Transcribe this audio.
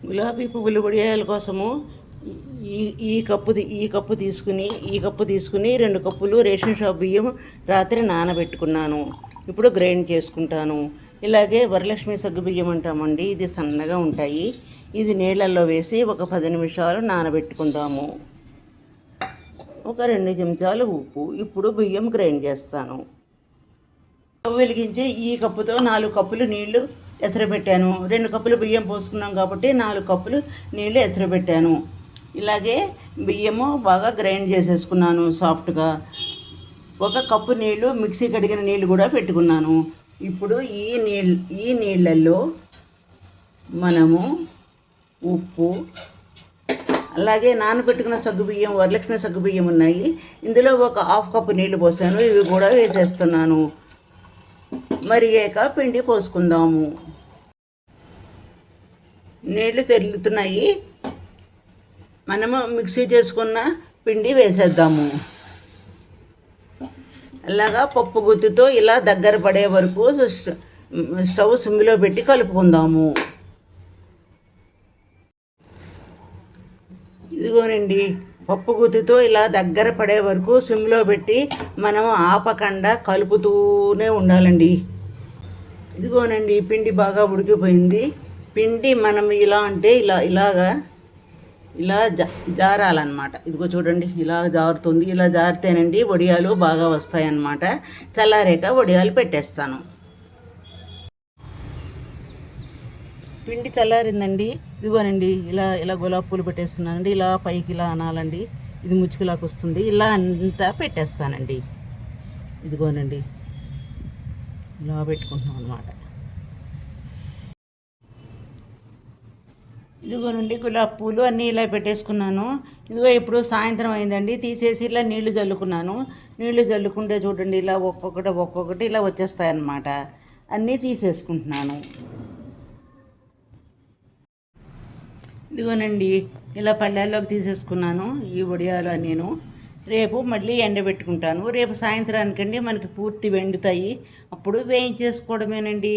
గులాబీ పువ్వులు వడియాల కోసము ఈ ఈ కప్పు తీసుకుని 2 కప్పులు రేషన్ షాప్ బియ్యం రాత్రి నానబెట్టుకున్నాను. ఇప్పుడు గ్రైండ్ చేసుకుంటాను. ఇలాగే వరలక్ష్మి సగ్గు బియ్యం అంటామండి. ఇది సన్నగా ఉంటాయి. ఇది నీళ్ళల్లో వేసి ఒక 10 నిమిషాలు నానబెట్టుకుందాము. ఒక 2 చెంచాలు ఉప్పు. ఇప్పుడు బియ్యం గ్రైండ్ చేస్తాను. స్టవ్ వెలిగించి ఈ కప్పుతో 4 కప్పులు నీళ్లు ఎసరబెట్టాను. 2 కప్పులు బియ్యం పోసుకున్నాం కాబట్టి 4 కప్పులు నీళ్లు ఎసరబెట్టాను. ఇలాగే బియ్యము బాగా గ్రైండ్ చేసేసుకున్నాను సాఫ్ట్గా. 1 కప్పు నీళ్లు మిక్సీ కడిగిన నీళ్లు కూడా పెట్టుకున్నాను. ఇప్పుడు ఈ నీళ్ళల్లో మనము ఉప్పు, అలాగే నానబెట్టుకున్న సగ్గుబియ్యం, వరలక్ష్మి సగ్గుబియ్యం ఉన్నాయి. ఇందులో ఒక 1/2 కప్పు నీళ్లు పోసాను. ఇవి కూడా వేసేస్తున్నాను. మరిగాక పిండి పోసుకుందాము. నీళ్లు తెరులుతున్నాయి. మనము మిక్సీ చేసుకున్న పిండి వేసేద్దాము. అలాగా పప్పు గుత్తితో ఇలా దగ్గర పడే వరకు స్టవ్ సిమ్లో పెట్టి కలుపుకుందాము. ఇదిగోనండి, పప్పు గుత్తితో ఇలా దగ్గర పడే వరకు సిమ్లో పెట్టి మనం ఆపకుండా కలుపుతూనే ఉండాలండి. ఇదిగోనండి, పిండి బాగా ఉడికిపోయింది. పిండి మనం ఇలా అంటే ఇలా జారాలన్నమాట. ఇదిగో చూడండి, ఇలా జారుతుంది. ఇలా జారితేనండి వడియాలు బాగా వస్తాయన్నమాట. చల్లారాక వడియాలు పెట్టేస్తాను. పిండి చల్లారిందండి. ఇదిగోనండి, ఇలా గులాబీ పూలు పెట్టేస్తున్నానండి. ఇలా పైకి ఇలా అనాలండి. ఇది ముచ్చుకులాగా వస్తుంది. ఇలా అంతా పెట్టేస్తానండి. ఇదిగోనండి, ఇలా పెట్టుకుంటున్నాం అన్నమాట. ఇదిగోనండి, గులాబీ పూలు అన్నీ ఇలా పెట్టేసుకున్నాను. ఇదిగో ఇప్పుడు సాయంత్రం అయిందండి. తీసేసి ఇలా నీళ్లు చల్లుకున్నాను. నీళ్లు చల్లుకుంటే చూడండి, ఇలా ఒక్కొక్కటి ఇలా వచ్చేస్తాయన్నమాట. అన్నీ తీసేసుకుంటున్నాను. ఇదిగోనండి, ఇలా పళ్ళాల్లోకి తీసేసుకున్నాను ఈ వడియాలు నేను. రేపు మళ్ళీ ఎండబెట్టుకుంటాను. రేపు సాయంత్రానికండి మనకి పూర్తి వెండుతాయి. అప్పుడు వేయించేసుకోవడమేనండి.